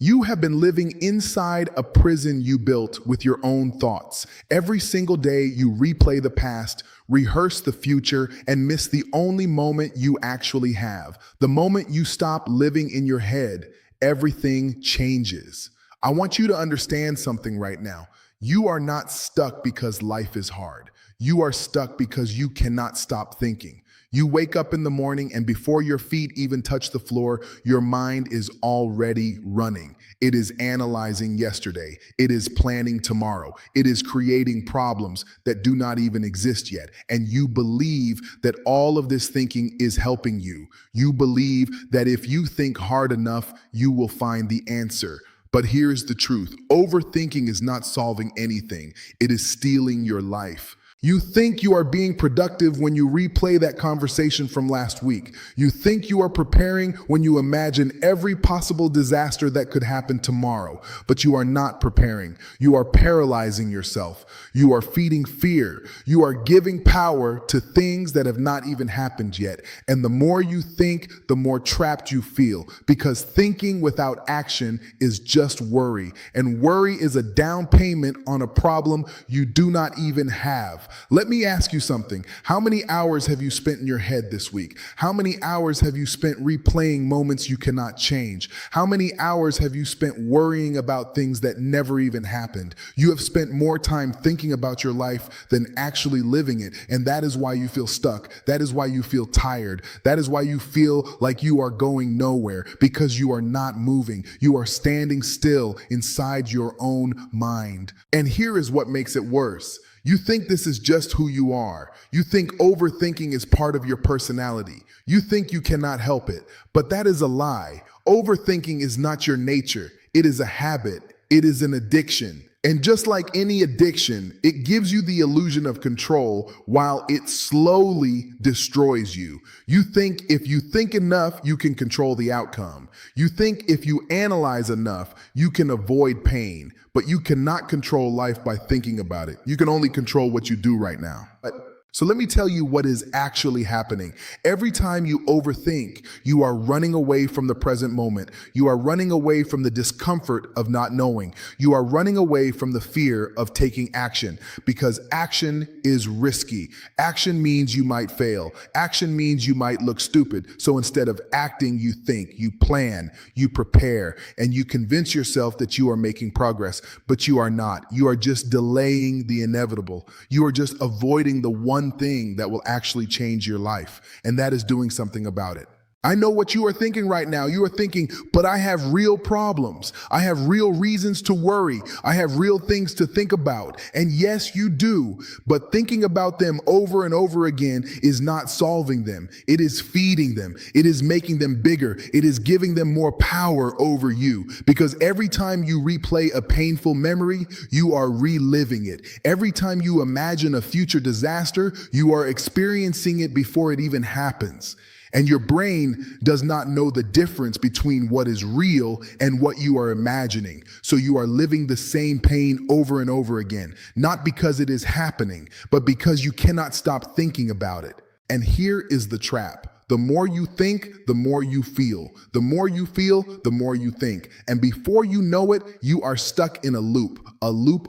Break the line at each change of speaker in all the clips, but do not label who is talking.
You have been living inside a prison you built with your own thoughts. Every single day, you replay the past, rehearse the future, and miss the only moment you actually have. The moment you stop living in your head, everything changes. I want you to understand something right now. You are not stuck because life is hard. You are stuck because you cannot stop thinking. You wake up in the morning and before your feet even touch the floor, your mind is already running. It is analyzing yesterday. It is planning tomorrow. It is creating problems that do not even exist yet. And you believe that all of this thinking is helping you. You believe that if you think hard enough, you will find the answer. But here's the truth. Overthinking is not solving anything. It is stealing your life. You think you are being productive when you replay that conversation from last week. You think you are preparing when you imagine every possible disaster that could happen tomorrow, but you are not preparing. You are paralyzing yourself. You are feeding fear. You are giving power to things that have not even happened yet. And the more you think, the more trapped you feel, because thinking without action is just worry. And worry is a down payment on a problem you do not even have. Let me ask you something. How many hours have you spent in your head this week? How many hours have you spent replaying moments you cannot change? How many hours have you spent worrying about things that never even happened? You have spent more time thinking about your life than actually living it. And that is why you feel stuck. That is why you feel tired. That is why you feel like you are going nowhere, because you are not moving. You are standing still inside your own mind. And here is what makes it worse. You think this is just who you are. You think overthinking is part of your personality. You think you cannot help it, but that is a lie. Overthinking is not your nature. It is a habit. It is an addiction. And just like any addiction, it gives you the illusion of control while it slowly destroys you. You think if you think enough, you can control the outcome. You think if you analyze enough, you can avoid pain. But you cannot control life by thinking about it. You can only control what you do right now. So let me tell you what is actually happening. Every time you overthink, you are running away from the present moment. You are running away from the discomfort of not knowing. You are running away from the fear of taking action, because action is risky. Action means you might fail. Action means you might look stupid. So instead of acting, you think, you plan, you prepare, and you convince yourself that you are making progress, but you are not. You are just delaying the inevitable. You are just avoiding the one thing that will actually change your life, and that is doing something about it. I know what you are thinking right now. You are thinking, but I have real problems. I have real reasons to worry. I have real things to think about. And yes, you do. But thinking about them over and over again is not solving them. It is feeding them. It is making them bigger. It is giving them more power over you. Because every time you replay a painful memory, you are reliving it. Every time you imagine a future disaster, you are experiencing it before it even happens. And your brain does not know the difference between what is real and what you are imagining. So you are living the same pain over and over again, not because it is happening, but because you cannot stop thinking about it. And here is the trap. The more you think, the more you feel. The more you feel, the more you think. And before you know it, you are stuck in a loop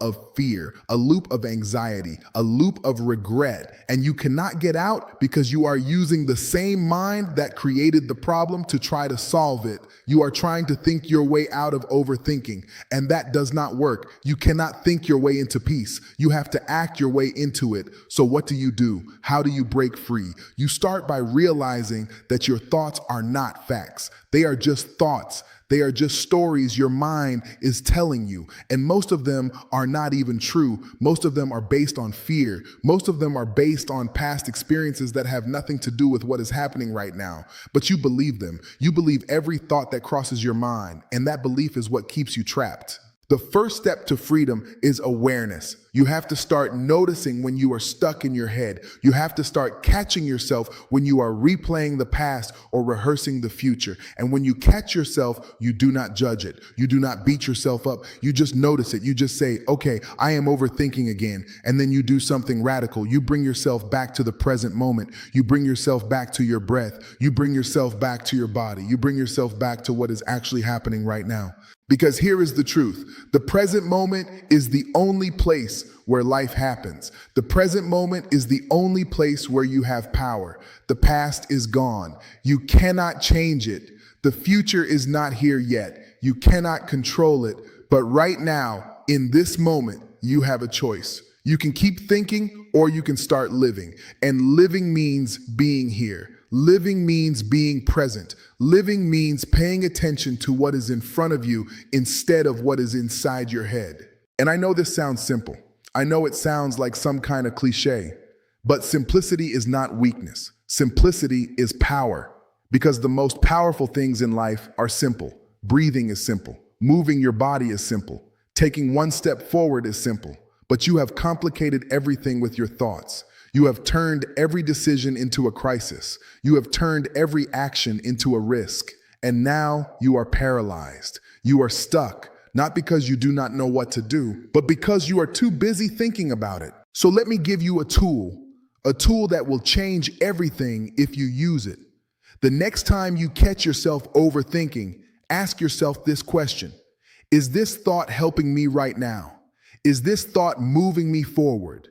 of fear, a loop of anxiety, a loop of regret. And you cannot get out because you are using the same mind that created the problem to try to solve it. You are trying to think your way out of overthinking, and that does not work. You cannot think your way into peace. You have to act your way into it. So what do? How do you break free? You start by realizing that your thoughts are not facts. They are just thoughts. They are just stories your mind is telling you. And most of them are not even true. Most of them are based on fear. Most of them are based on past experiences that have nothing to do with what is happening right now. But you believe them. You believe every thought that crosses your mind. And that belief is what keeps you trapped. The first step to freedom is awareness. You have to start noticing when you are stuck in your head. You have to start catching yourself when you are replaying the past or rehearsing the future. And when you catch yourself, you do not judge it. You do not beat yourself up. You just notice it. You just say, okay, I am overthinking again. And then you do something radical. You bring yourself back to the present moment. You bring yourself back to your breath. You bring yourself back to your body. You bring yourself back to what is actually happening right now. Because here is the truth. The present moment is the only place where life happens. The present moment is the only place where you have power. The past is gone. You cannot change it. The future is not here yet. You cannot control it. But right now, in this moment, you have a choice. You can keep thinking or you can start living. And living means being here. Living means being present. Living means paying attention to what is in front of you instead of what is inside your head. And I know this sounds simple. I know it sounds like some kind of cliche, but simplicity is not weakness. Simplicity is power, because the most powerful things in life are simple. Breathing is simple. Moving your body is simple. Taking one step forward is simple. But you have complicated everything with your thoughts. You have turned every decision into a crisis. You have turned every action into a risk. And now you are paralyzed. You are stuck, not because you do not know what to do, but because you are too busy thinking about it. So let me give you a tool that will change everything if you use it. The next time you catch yourself overthinking, ask yourself this question: is this thought helping me right now? Is this thought moving me forward?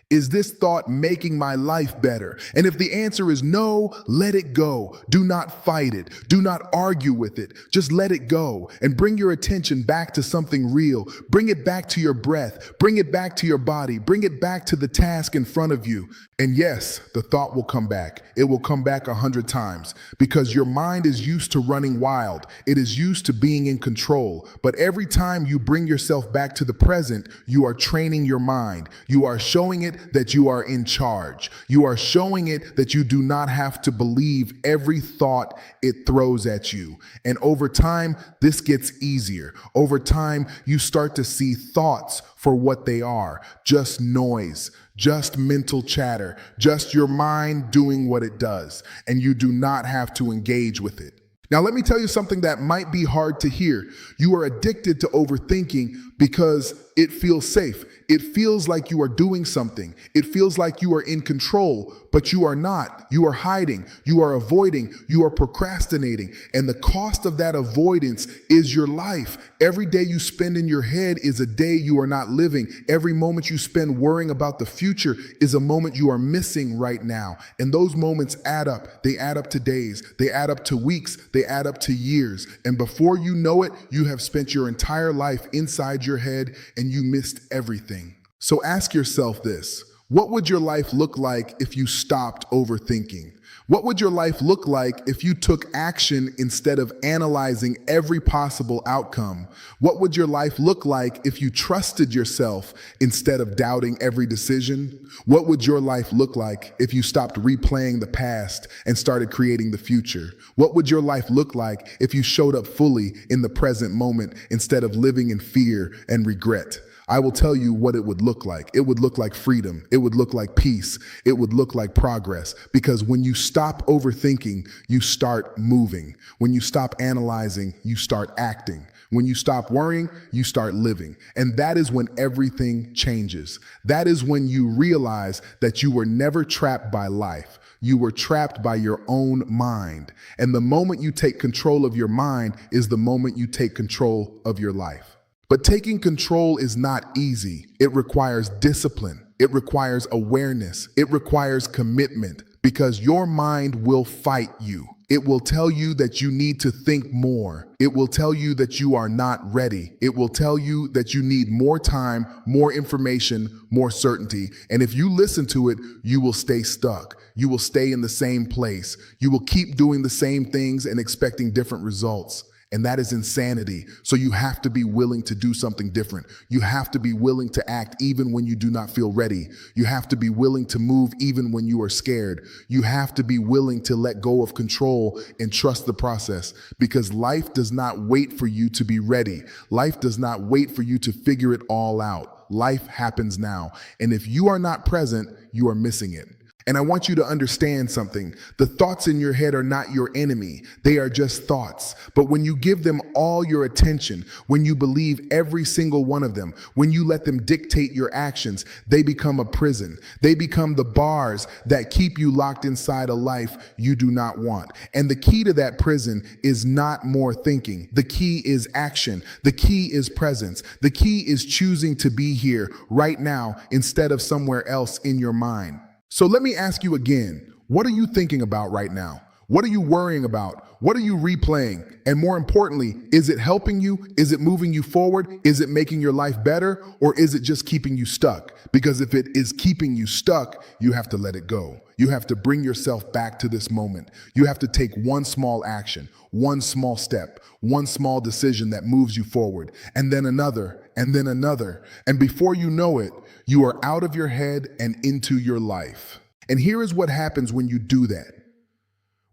Is this thought making my life better? And if the answer is no, let it go. Do not fight it. Do not argue with it. Just let it go and bring your attention back to something real. Bring it back to your breath. Bring it back to your body. Bring it back to the task in front of you. And yes, the thought will come back. It will come back 100 times because your mind is used to running wild. It is used to being in control. But every time you bring yourself back to the present, you are training your mind. You are showing it that you are in charge. You are showing it that you do not have to believe every thought it throws at you. And over time, this gets easier. Over time, you start to see thoughts for what they are: just noise, just mental chatter, just your mind doing what it does, and you do not have to engage with it. Now, let me tell you something that might be hard to hear. You are addicted to overthinking because it feels safe. It feels like you are doing something. It feels like you are in control, but you are not. You are hiding. You are avoiding. You are procrastinating. And the cost of that avoidance is your life. Every day you spend in your head is a day you are not living. Every moment you spend worrying about the future is a moment you are missing right now. And those moments add up. They add up to days. They add up to weeks. They add up to years. And before you know it, you have spent your entire life inside your head and you missed everything. So ask yourself this: what would your life look like if you stopped overthinking? What would your life look like if you took action instead of analyzing every possible outcome? What would your life look like if you trusted yourself instead of doubting every decision? What would your life look like if you stopped replaying the past and started creating the future? What would your life look like if you showed up fully in the present moment instead of living in fear and regret? I will tell you what it would look like. It would look like freedom. It would look like peace. It would look like progress. Because when you stop overthinking, you start moving. When you stop analyzing, you start acting. When you stop worrying, you start living. And that is when everything changes. That is when you realize that you were never trapped by life. You were trapped by your own mind. And the moment you take control of your mind is the moment you take control of your life. But taking control is not easy. It requires discipline. It requires awareness. It requires commitment, because your mind will fight you. It will tell you that you need to think more. It will tell you that you are not ready. It will tell you that you need more time, more information, more certainty. And if you listen to it, you will stay stuck. You will stay in the same place. You will keep doing the same things and expecting different results. And that is insanity. So you have to be willing to do something different. You have to be willing to act even when you do not feel ready. You have to be willing to move even when you are scared. You have to be willing to let go of control and trust the process, because life does not wait for you to be ready. Life does not wait for you to figure it all out. Life happens now. And if you are not present, you are missing it. And I want you to understand something. The thoughts in your head are not your enemy. They are just thoughts. But when you give them all your attention, when you believe every single one of them, when you let them dictate your actions, they become a prison. They become the bars that keep you locked inside a life you do not want. And the key to that prison is not more thinking. The key is action. The key is presence. The key is choosing to be here right now instead of somewhere else in your mind. So let me ask you again, what are you thinking about right now? What are you worrying about? What are you replaying? And more importantly, is it helping you? Is it moving you forward? Is it making your life better? Or is it just keeping you stuck? Because if it is keeping you stuck, you have to let it go. You have to bring yourself back to this moment. You have to take one small action, one small step, one small decision that moves you forward, and then another, and then another. And before you know it, you are out of your head and into your life. And here is what happens when you do that.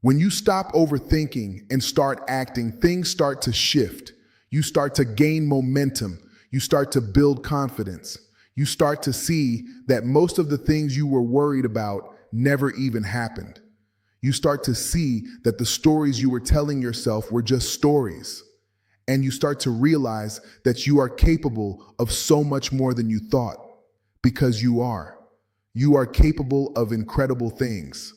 When you stop overthinking and start acting, things start to shift. You start to gain momentum. You start to build confidence. You start to see that most of the things you were worried about never even happened. You start to see that the stories you were telling yourself were just stories. And you start to realize that you are capable of so much more than you thought, because you are. You are capable of incredible things,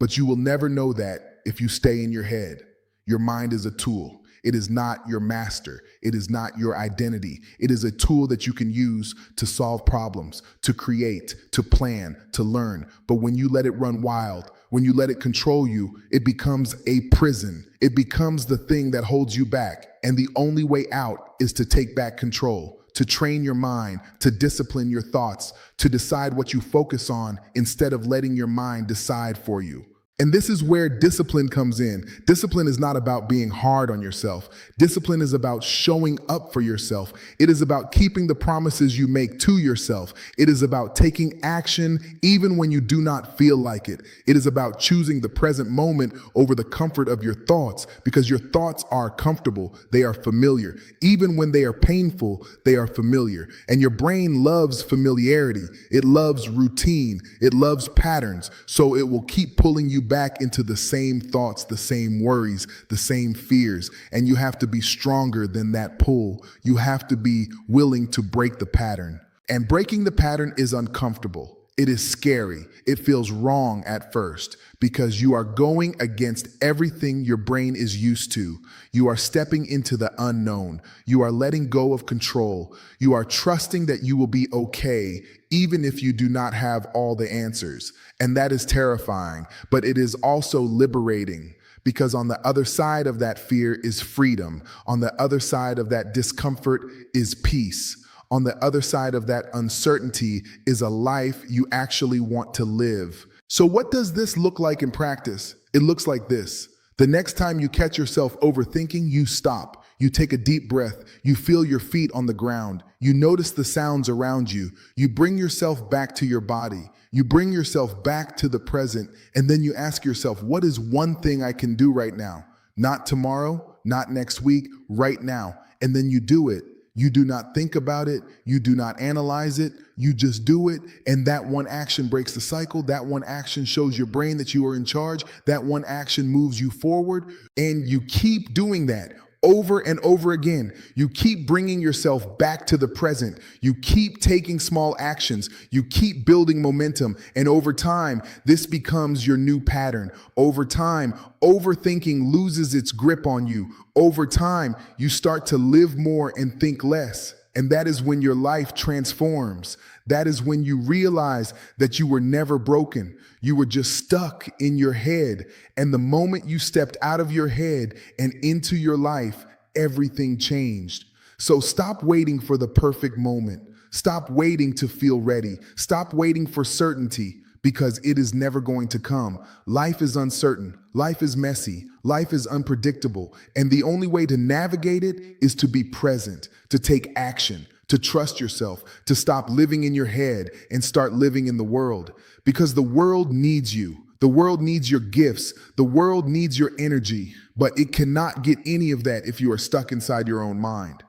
but you will never know that if you stay in your head. Your mind is a tool. It is not your master. It is not your identity. It is a tool that you can use to solve problems, to create, to plan, to learn. But when you let it run wild, when you let it control you, it becomes a prison. It becomes the thing that holds you back. And the only way out is to take back control, to train your mind, to discipline your thoughts, to decide what you focus on instead of letting your mind decide for you. And this is where discipline comes in. Discipline is not about being hard on yourself. Discipline is about showing up for yourself. It is about keeping the promises you make to yourself. It is about taking action even when you do not feel like it. It is about choosing the present moment over the comfort of your thoughts, because your thoughts are comfortable. They are familiar. Even when they are painful, they are familiar. And your brain loves familiarity. It loves routine. It loves patterns. So it will keep pulling you back into the same thoughts, the same worries, the same fears. And you have to be stronger than that pull. You have to be willing to break the pattern. And breaking the pattern is uncomfortable. It is scary. It feels wrong at first because you are going against everything your brain is used to. You are stepping into the unknown. You are letting go of control. You are trusting that you will be okay, even if you do not have all the answers. And that is terrifying, but it is also liberating. Because on the other side of that fear is freedom. On the other side of that discomfort is peace. On the other side of that uncertainty is a life you actually want to live. So what does this look like in practice? It looks like this. The next time you catch yourself overthinking, you stop. You take a deep breath. You feel your feet on the ground. You notice the sounds around you. You bring yourself back to your body. You bring yourself back to the present. And then you ask yourself, what is one thing I can do right now? Not tomorrow, not next week, right now. And then you do it. You do not think about it. You do not analyze it. You just do it. And that one action breaks the cycle. That one action shows your brain that you are in charge. That one action moves you forward. And you keep doing that over and over again. You keep bringing yourself back to the present. You keep taking small actions. You keep building momentum. And over time, this becomes your new pattern. Over time, overthinking loses its grip on you. Over time, you start to live more and think less. And that is when your life transforms. That is when you realize that you were never broken. You were just stuck in your head. And the moment you stepped out of your head and into your life, everything changed. So stop waiting for the perfect moment. Stop waiting to feel ready. Stop waiting for certainty, because it is never going to come. Life is uncertain. Life is messy. Life is unpredictable. And the only way to navigate it is to be present, to take action, to trust yourself, to stop living in your head and start living in the world. Because the world needs you. The world needs your gifts. The world needs your energy. But it cannot get any of that if you are stuck inside your own mind.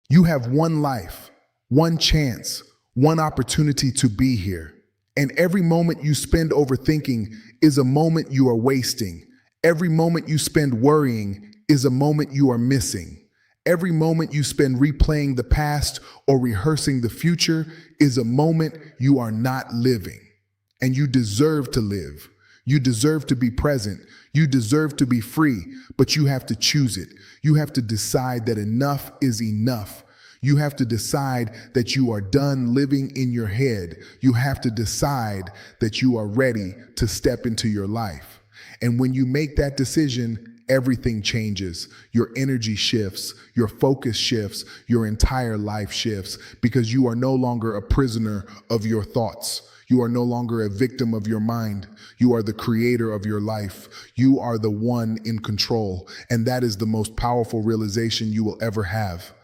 You have one life, one chance, one opportunity to be here. And every moment you spend overthinking is a moment you are wasting. Every moment you spend worrying is a moment you are missing. Every moment you spend replaying the past or rehearsing the future is a moment you are not living. And you deserve to live. You deserve to be present. You deserve to be free, but you have to choose it. You have to decide that enough is enough. You have to decide that you are done living in your head. You have to decide that you are ready to step into your life. And when you make that decision, everything changes. Your energy shifts, your focus shifts, your entire life shifts, because you are no longer a prisoner of your thoughts. You are no longer a victim of your mind. You are the creator of your life. You are the one in control. And that is the most powerful realization you will ever have.